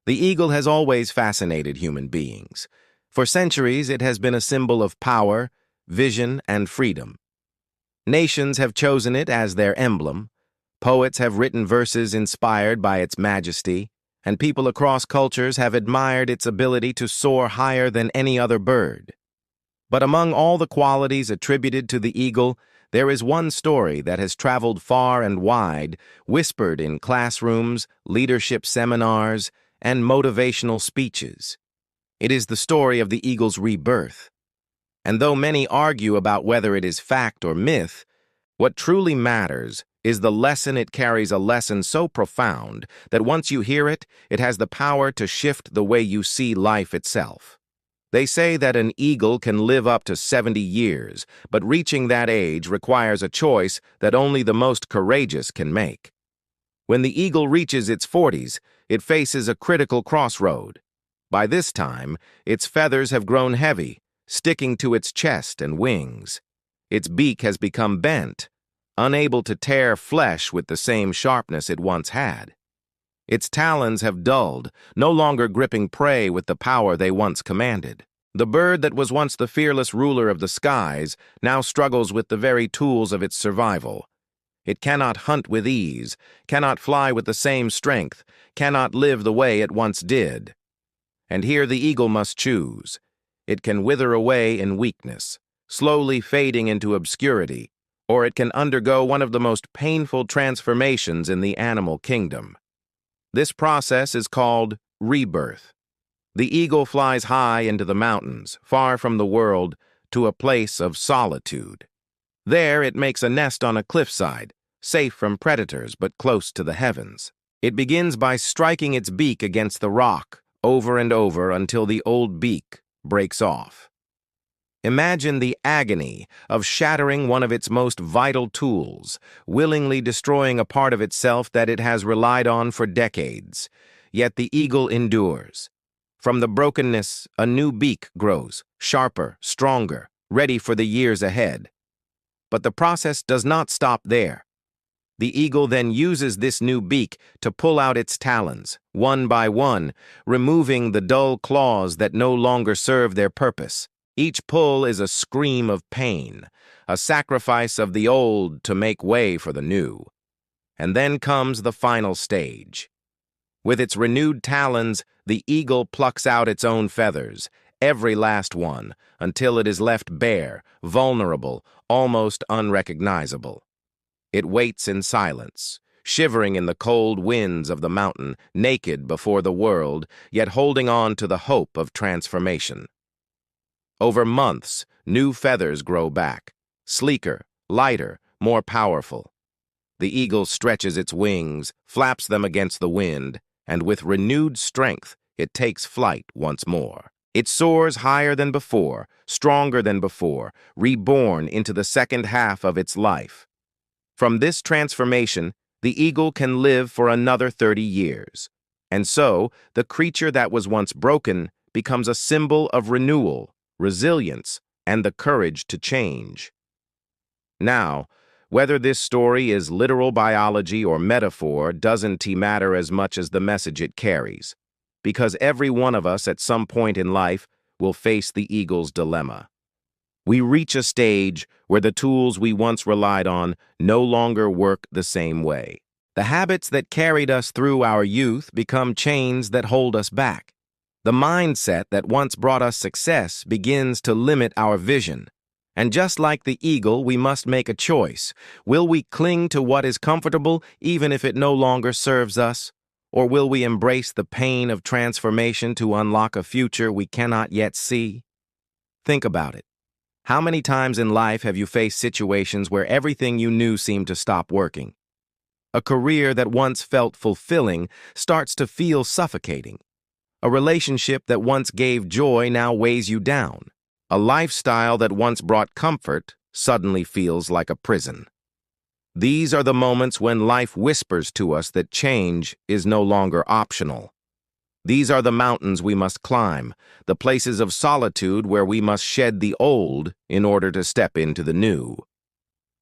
The eagle has always fascinated human beings. For centuries, it has been a symbol of power, vision, and freedom. Nations have chosen it as their emblem. Poets have written verses inspired by its majesty, and people across cultures have admired its ability to soar higher than any other bird. But among all the qualities attributed to the eagle, there is one story that has traveled far and wide, whispered in classrooms, leadership seminars, and motivational speeches. It is the story of the eagle's rebirth. And though many argue about whether it is fact or myth, what truly matters is the lesson it carries, a lesson so profound that once you hear it, it has the power to shift the way you see life itself. They say that an eagle can live up to 70 years, but reaching that age requires a choice that only the most courageous can make. When the eagle reaches its 40s, it faces a critical crossroad. By this time, its feathers have grown heavy, sticking to its chest and wings. Its beak has become bent, unable to tear flesh with the same sharpness it once had. Its talons have dulled, no longer gripping prey with the power they once commanded. The bird that was once the fearless ruler of the skies now struggles with the very tools of its survival. It cannot hunt with ease, cannot fly with the same strength, cannot live the way it once did. And here the eagle must choose. It can wither away in weakness, slowly fading into obscurity, or it can undergo one of the most painful transformations in the animal kingdom. This process is called rebirth. The eagle flies high into the mountains, far from the world, to a place of solitude. There it makes a nest on a cliffside, safe from predators but close to the heavens. It begins by striking its beak against the rock, over and over until the old beak breaks off. Imagine the agony of shattering one of its most vital tools, willingly destroying a part of itself that it has relied on for decades. Yet the eagle endures. From the brokenness, a new beak grows, sharper, stronger, ready for the years ahead. But the process does not stop there. The eagle then uses this new beak to pull out its talons, one by one, removing the dull claws that no longer serve their purpose. Each pull is a scream of pain, a sacrifice of the old to make way for the new. And then comes the final stage. With its renewed talons, the eagle plucks out its own feathers, every last one, until it is left bare, vulnerable, almost unrecognizable. It waits in silence, shivering in the cold winds of the mountain, naked before the world, yet holding on to the hope of transformation. Over months, new feathers grow back, sleeker, lighter, more powerful. The eagle stretches its wings, flaps them against the wind, and with renewed strength, it takes flight once more. It soars higher than before, stronger than before, reborn into the second half of its life. From this transformation, the eagle can live for another 30 years. And so, the creature that was once broken becomes a symbol of renewal, resilience, and the courage to change. Now, whether this story is literal biology or metaphor doesn't matter as much as the message it carries, because every one of us at some point in life will face the eagle's dilemma. We reach a stage where the tools we once relied on no longer work the same way. The habits that carried us through our youth become chains that hold us back. The mindset that once brought us success begins to limit our vision. And just like the eagle, we must make a choice. Will we cling to what is comfortable even if it no longer serves us? Or will we embrace the pain of transformation to unlock a future we cannot yet see? Think about it. How many times in life have you faced situations where everything you knew seemed to stop working? A career that once felt fulfilling starts to feel suffocating. A relationship that once gave joy now weighs you down. A lifestyle that once brought comfort suddenly feels like a prison. These are the moments when life whispers to us that change is no longer optional. These are the mountains we must climb, the places of solitude where we must shed the old in order to step into the new.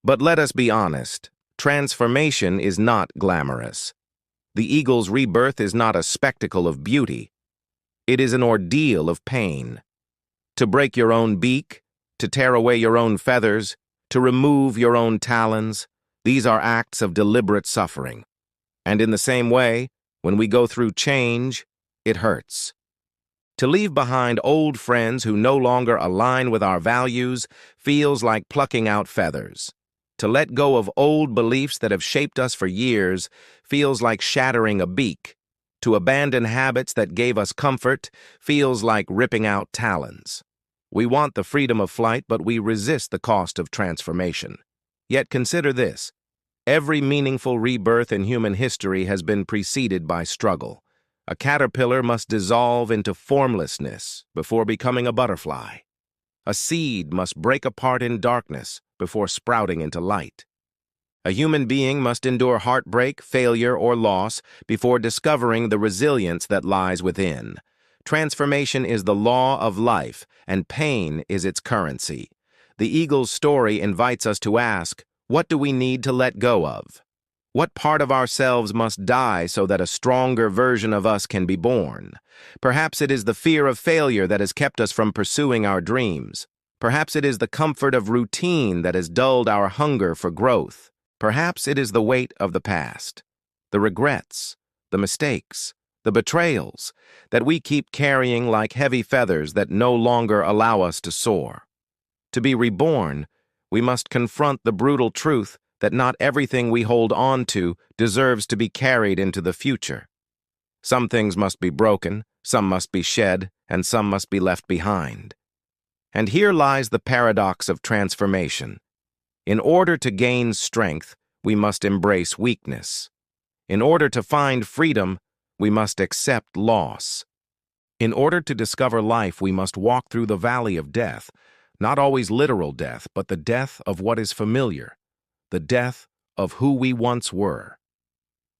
But let us be honest, transformation is not glamorous. The eagle's rebirth is not a spectacle of beauty. It is an ordeal of pain. To break your own beak, to tear away your own feathers, to remove your own talons, these are acts of deliberate suffering. And in the same way, when we go through change, it hurts. To leave behind old friends who no longer align with our values feels like plucking out feathers. To let go of old beliefs that have shaped us for years feels like shattering a beak. To abandon habits that gave us comfort feels like ripping out talons. We want the freedom of flight, but we resist the cost of transformation. Yet consider this: every meaningful rebirth in human history has been preceded by struggle. A caterpillar must dissolve into formlessness before becoming a butterfly. A seed must break apart in darkness before sprouting into light. A human being must endure heartbreak, failure, or loss before discovering the resilience that lies within. Transformation is the law of life, and pain is its currency. The eagle's story invites us to ask, what do we need to let go of? What part of ourselves must die so that a stronger version of us can be born? Perhaps it is the fear of failure that has kept us from pursuing our dreams. Perhaps it is the comfort of routine that has dulled our hunger for growth. Perhaps it is the weight of the past, the regrets, the mistakes, the betrayals that we keep carrying like heavy feathers that no longer allow us to soar. To be reborn, we must confront the brutal truth that not everything we hold on to deserves to be carried into the future. Some things must be broken, some must be shed, and some must be left behind. And here lies the paradox of transformation. In order to gain strength, we must embrace weakness. In order to find freedom, we must accept loss. In order to discover life, we must walk through the valley of death, not always literal death, but the death of what is familiar, the death of who we once were.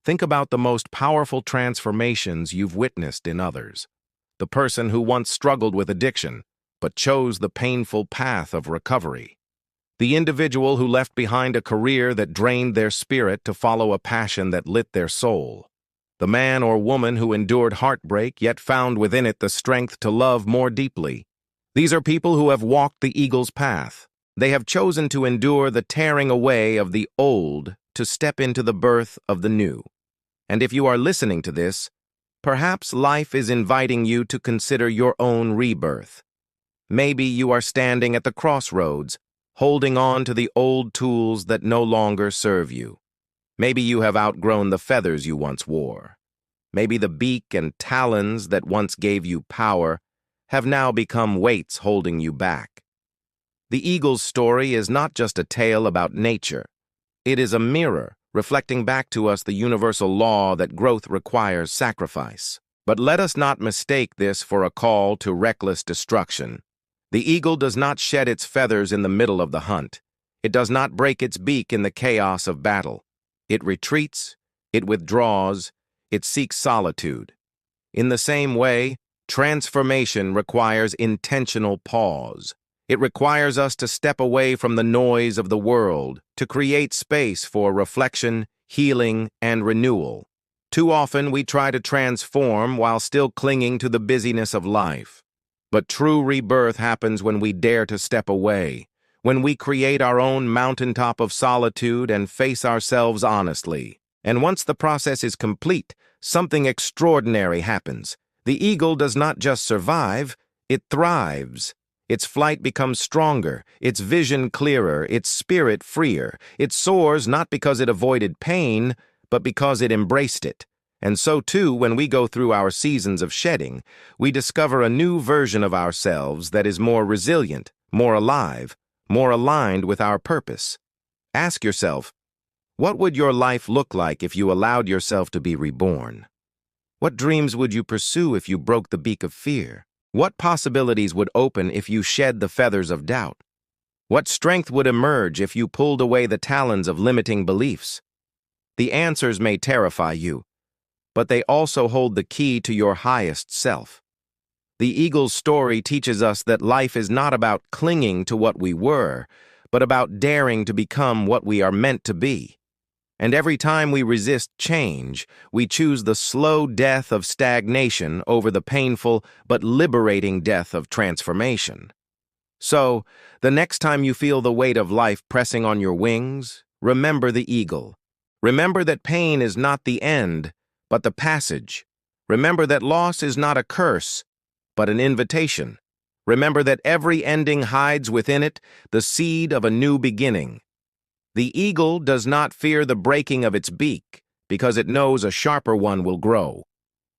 Think about the most powerful transformations you've witnessed in others. The person who once struggled with addiction, but chose the painful path of recovery. The individual who left behind a career that drained their spirit to follow a passion that lit their soul. The man or woman who endured heartbreak yet found within it the strength to love more deeply. These are people who have walked the eagle's path. They have chosen to endure the tearing away of the old to step into the birth of the new. And if you are listening to this, perhaps life is inviting you to consider your own rebirth. Maybe you are standing at the crossroads, holding on to the old tools that no longer serve you. Maybe you have outgrown the feathers you once wore. Maybe the beak and talons that once gave you power have now become weights holding you back. The eagle's story is not just a tale about nature. It is a mirror reflecting back to us the universal law that growth requires sacrifice. But let us not mistake this for a call to reckless destruction. The eagle does not shed its feathers in the middle of the hunt. It does not break its beak in the chaos of battle. It retreats, it withdraws, it seeks solitude. In the same way, transformation requires intentional pause. It requires us to step away from the noise of the world, to create space for reflection, healing, and renewal. Too often we try to transform while still clinging to the busyness of life. But true rebirth happens when we dare to step away, when we create our own mountaintop of solitude and face ourselves honestly. And once the process is complete, something extraordinary happens. The eagle does not just survive, it thrives. Its flight becomes stronger, its vision clearer, its spirit freer. It soars not because it avoided pain, but because it embraced it. And so too, when we go through our seasons of shedding, we discover a new version of ourselves that is more resilient, more alive, more aligned with our purpose. Ask yourself, what would your life look like if you allowed yourself to be reborn? What dreams would you pursue if you broke the beak of fear? What possibilities would open if you shed the feathers of doubt? What strength would emerge if you pulled away the talons of limiting beliefs? The answers may terrify you, but they also hold the key to your highest self. The eagle's story teaches us that life is not about clinging to what we were, but about daring to become what we are meant to be. And every time we resist change, we choose the slow death of stagnation over the painful but liberating death of transformation. So, the next time you feel the weight of life pressing on your wings, remember the eagle. Remember that pain is not the end, but the passage. Remember that loss is not a curse, but an invitation. Remember that every ending hides within it the seed of a new beginning. The eagle does not fear the breaking of its beak, because it knows a sharper one will grow.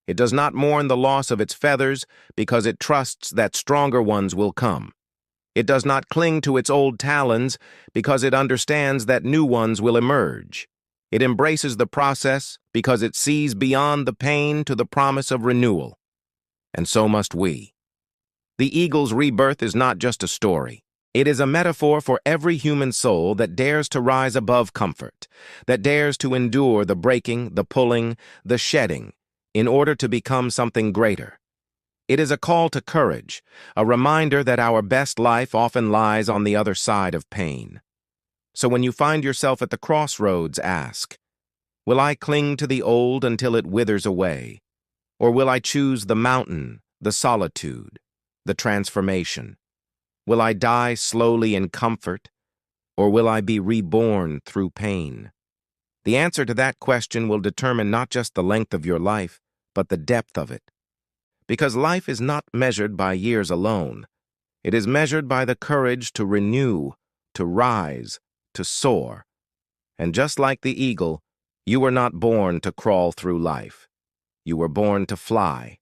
It does not mourn the loss of its feathers, because it trusts that stronger ones will come. It does not cling to its old talons, because it understands that new ones will emerge. It embraces the process because it sees beyond the pain to the promise of renewal. And so must we. The eagle's rebirth is not just a story. It is a metaphor for every human soul that dares to rise above comfort, that dares to endure the breaking, the pulling, the shedding, in order to become something greater. It is a call to courage, a reminder that our best life often lies on the other side of pain. So when you find yourself at the crossroads, ask, will I cling to the old until it withers away? Or will I choose the mountain, the solitude, the transformation? Will I die slowly in comfort, or will I be reborn through pain? The answer to that question will determine not just the length of your life, but the depth of it. Because life is not measured by years alone. It is measured by the courage to renew, to rise, to soar. And just like the eagle, you were not born to crawl through life. You were born to fly.